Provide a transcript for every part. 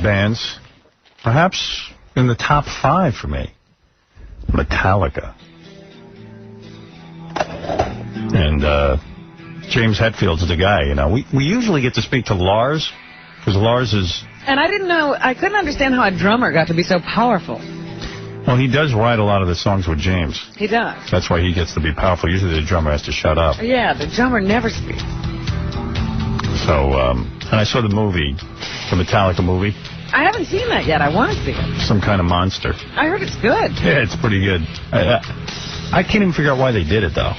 bands, perhaps in the top 5 for me. Metallica. And James Hetfield's the guy, you know. We usually get to speak to Lars, because Lars is... And I couldn't understand how a drummer got to be so powerful. Well, he does write a lot of the songs with James. He does. That's why he gets to be powerful. Usually the drummer has to shut up. Yeah, the drummer never speaks. So, and I saw the movie, the Metallica movie. I haven't seen that yet. I want to see it. Some Kind of Monster. I heard it's good. Yeah, it's pretty good. I can't even figure out why they did it, though.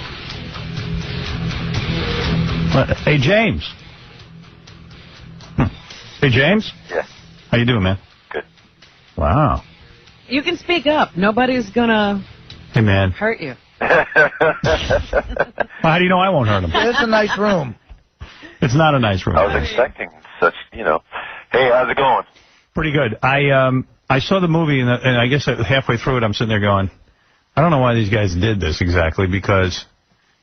Hey, James. Hey, James? Yeah. How you doing, man? Good. Wow. You can speak up. Nobody's gonna hurt you. Well, how do you know I won't hurt him? It's a nice room. It's not a nice room. I was expecting such, you know. Hey, how's it going? Pretty good. I saw the movie, and I guess halfway through it, I'm sitting there going, I don't know why these guys did this exactly, because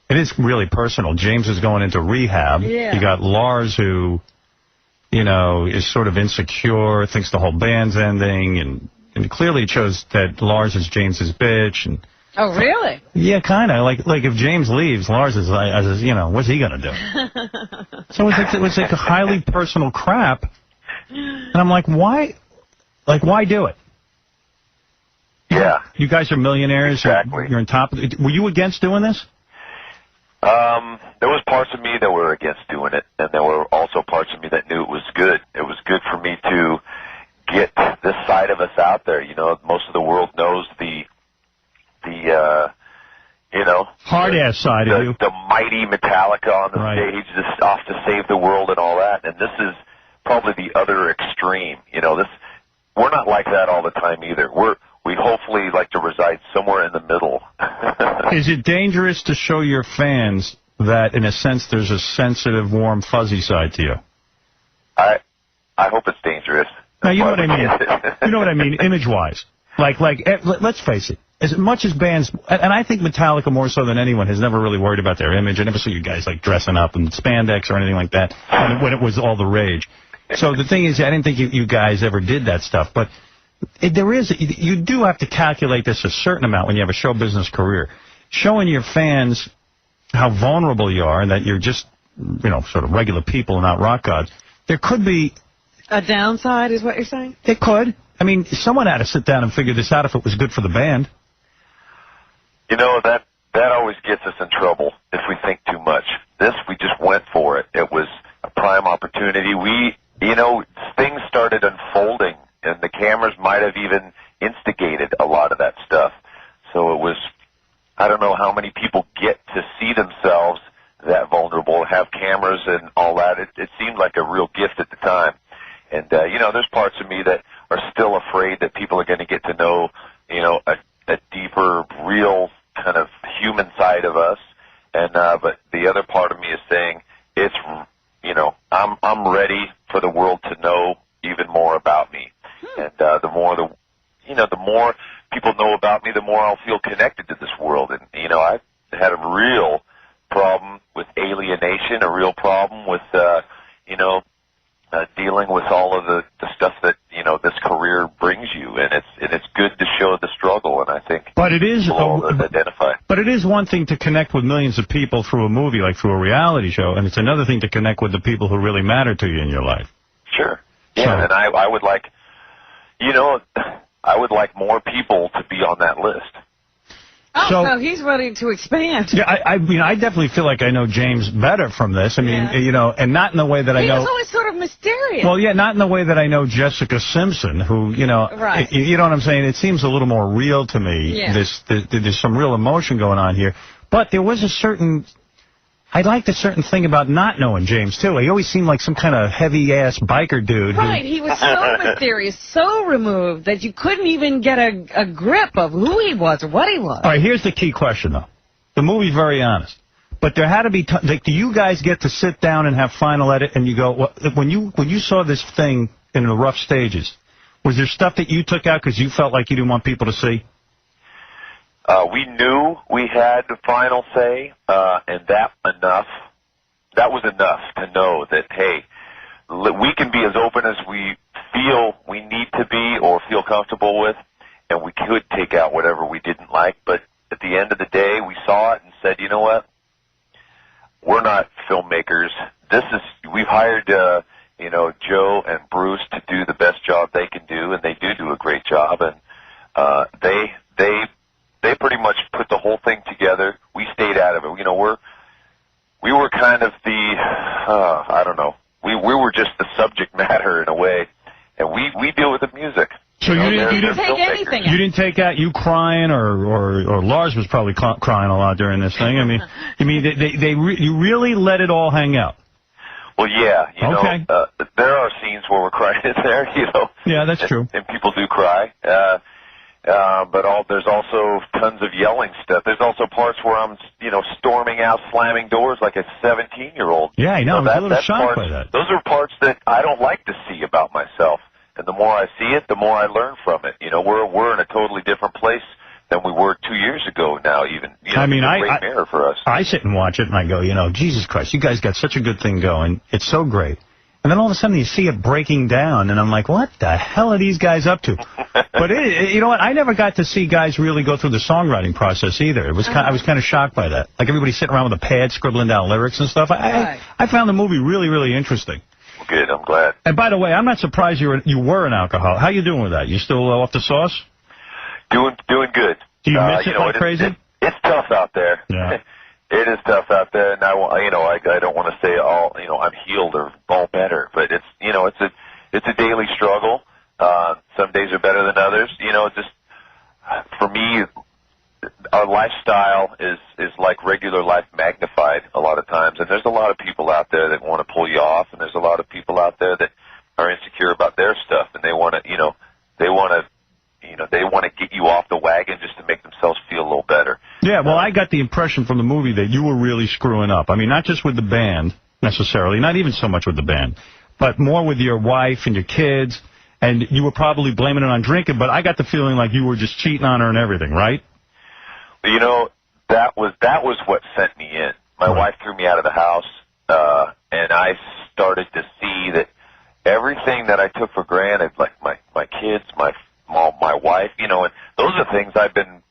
it is really personal. James is going into rehab. Yeah. You got Lars, who, you know, is sort of insecure, thinks the whole band's ending, and clearly it shows that Lars is James's bitch. And oh, really? Yeah, kind of. Like if James leaves, Lars is, you know, what's he going to do? So it was like a highly personal crap. And I'm like, why? Like, why do it? Yeah. You guys are millionaires. Exactly. You're on top of it. Were you against doing this? There was parts of me that were against doing it, and there were also parts of me that knew it was good. It was good for me to get this side of us out there. You know, most of the world knows the you know, hard-ass side of you. The mighty Metallica on the stage, just off to save the world and all that. And this is probably the other extreme. You know, we're not like that all the time either. We hopefully like to reside somewhere in the middle. Is it dangerous to show your fans that, in a sense, there's a sensitive, warm, fuzzy side to you? I hope it's dangerous. Now, you know what I mean. You know what I mean, image-wise. Like, let's face it. As much as bands, and I think Metallica more so than anyone has never really worried about their image. I never saw you guys like dressing up in spandex or anything like that when it was all the rage. So the thing is, I didn't think you guys ever did that stuff. But you do have to calculate this a certain amount when you have a show business career. Showing your fans how vulnerable you are and that you're just, you know, sort of regular people, not rock gods. There could be a downside, is what you're saying? It could. I mean, someone had to sit down and figure this out if it was good for the band. You know, that always gets us in trouble if we think too much. This, we just went for it. It was a prime opportunity. You know, things started unfolding, and the cameras might have even instigated a lot of that stuff. So it was, I don't know how many people get to see themselves that vulnerable, have cameras and all that. It seemed like a real gift at the time. And, you know, there's parts of me that are still afraid that people are going to get to know, you know, a deeper, real kind of human side of us. And, but the other part of me is saying it's, you know, I'm ready for the world to know even more about me. And, the more people know about me, the more I'll feel connected to this world. And, you know, I've had a real problem with alienation, a real problem with, you know, dealing with all of the stuff that, you know, this career brings you, and it's good to show the struggle, and I think people identify. But it is one thing to connect with millions of people through a movie, like through a reality show, and it's another thing to connect with the people who really matter to you in your life. Sure. Yeah, and I would like, you know, I would like more people to be on that list. Oh, so he's ready to expand. Yeah, I mean, I definitely feel like I know James better from this. I mean, you know, and not in the way that I know. He was always sort of mysterious. Well, yeah, not in the way that I know Jessica Simpson, who, you know, you know what I'm saying? It seems a little more real to me. Yeah. There's some real emotion going on here. But there was a certain, I liked a certain thing about not knowing James, too. He always seemed like some kind of heavy-ass biker dude. Right, he was so mysterious, so removed, that you couldn't even get a grip of who he was or what he was. All right, here's the key question, though. The movie's very honest. But there had to be, like, do you guys get to sit down and have final edit and you go, well, when you saw this thing in the rough stages, was there stuff that you took out because you felt like you didn't want people to see? We knew we had the final say, and that was enough to know that, hey, we can be as open as we feel we comfortable with, and we could take out whatever we didn't like. But at the end of the day, we saw it and said, you know what? We're not filmmakers. We've hired, Joe and Bruce to do the best job they can do, and they do a great job. And they pretty much put the whole thing together. We stayed out of it. We were kind of I don't know. We were just the subject matter in a way, and we deal with the music. So you didn't take anything. You didn't take out you crying, or Lars was probably crying a lot during this thing. I mean, you really let it all hang out. Well, yeah, there are scenes where we're crying in there, Yeah, that's true. And people do cry. But there's also tons of yelling stuff. There's also parts where I'm, storming out, slamming doors like a 17-year-old. Yeah, I know. I was a little shocked by that. Those are parts that I don't like to see about myself. And the more I see it, the more I learn from it. We're in a totally different place than we were 2 years ago now, even. I mean, it's a great mirror for us. I sit and watch it, and I go, Jesus Christ, you guys got such a good thing going. It's so great. And then all of a sudden you see it breaking down, and I'm like, what the hell are these guys up to? But you know what? I never got to see guys really go through the songwriting process either. I was kind of shocked by that. Like everybody sitting around with a pad scribbling down lyrics and stuff. I found the movie really, really interesting. Good, I'm glad. And by the way, I'm not surprised you were an alcoholic. How you doing with that? You still off the sauce? Doing good. Do you miss it like crazy? It's tough out there. Yeah. It is tough out there, and I don't want to say I'm healed or all better, but it's a daily struggle. Some days are better than others. Just for me, our lifestyle is like regular life magnified a lot of times, and there's a lot of people out there that want to pull you off, and there's a lot of people out there that are insecure about their stuff, and they want to get you off the wagon just to make themselves feel a little better. Yeah, well, I got the impression from the movie that you were really screwing up. I mean, not just with the band, necessarily, not even so much with the band, but more with your wife and your kids, and you were probably blaming it on drinking, but I got the feeling like you were just cheating on her and everything, right? That was what sent me in. My wife threw me out of the house, and I started to see that everything that I took for granted, like my kids, my wife, and those are things I've been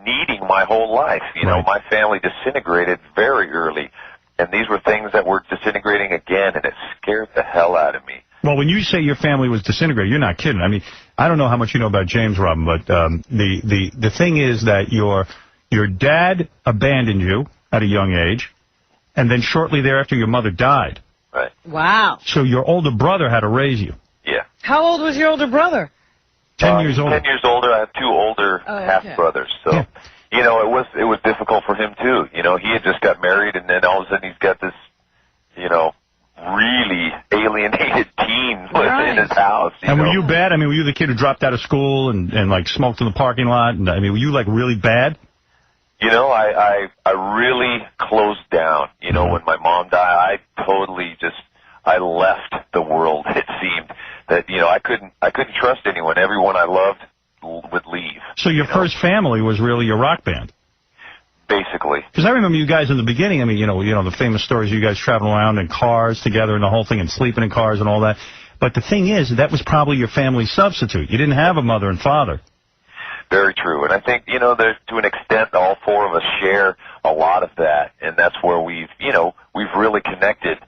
needing my whole life. My family disintegrated very early, and these were things that were disintegrating again, and it scared the hell out of me. Well, when you say your family was disintegrated, you're not kidding. I mean, I don't know how much you know about James, Robin, but the thing is that your dad abandoned you at a young age, and then shortly thereafter your mother died. Right. Wow. So your older brother had to raise you. Yeah. How old was your older brother? 10 years older. 10 years older. I have two older half-brothers. So, it was difficult for him, too. He had just got married, and then all of a sudden he's got this, really alienated teen in his house. And were you bad? I mean, were you the kid who dropped out of school and like, smoked in the parking lot? And I mean, were you, like, really bad? I really closed down. When my mom died, I left the world, it seemed. That, I couldn't trust anyone. Everyone I loved would leave. So your first family was really your rock band? Basically. Because I remember you guys in the beginning, I mean, the famous stories, you guys traveling around in cars together and the whole thing and sleeping in cars and all that. But the thing is, that was probably your family substitute. You didn't have a mother and father. Very true. And I think, there's, to an extent, all four of us share a lot of that. And that's where we've really connected.